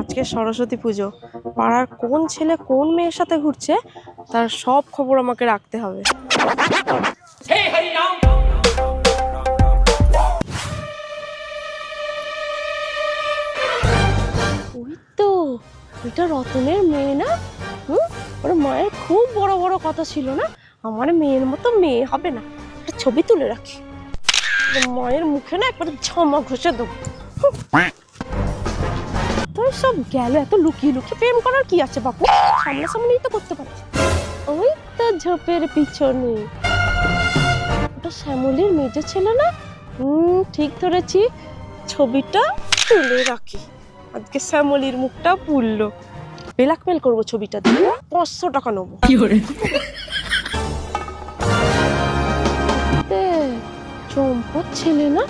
আজকে সরস্বতী পুজো, পাড়ার কোন ছেলে কোন মেয়ের সাথে ঘুরছে তার সব খবর আমাকে রাখতে হবে। ওই তো, ওইটা রতনের মেয়ে না? ওর মায়ের খুব বড় বড় কথা ছিল না, আমার মেয়ের মতো মেয়ে হবে না, একটা ছবি তুলে রাখি, মায়ের মুখে না একবার ঝামা ঘষে দেবো। তোর সব গেল, এত লুকিয়ে লুকিয়ে প্রেম করার কি আছে বাপু, সামনাসামনি তো করতে পারছি। ওই তো ঝোপের পিছনে, ওটা শ্যামলীর মেজো ছিল না? ঠিক ধরেছি, ছবিটা তুলে রাখি, আজকে শ্যামলীর মুখটা পুড়লো, ব্ল্যাকমেল করবো ছবিটা দিয়ে, 500 টাকা নেবো। চম্পর ছেলে না?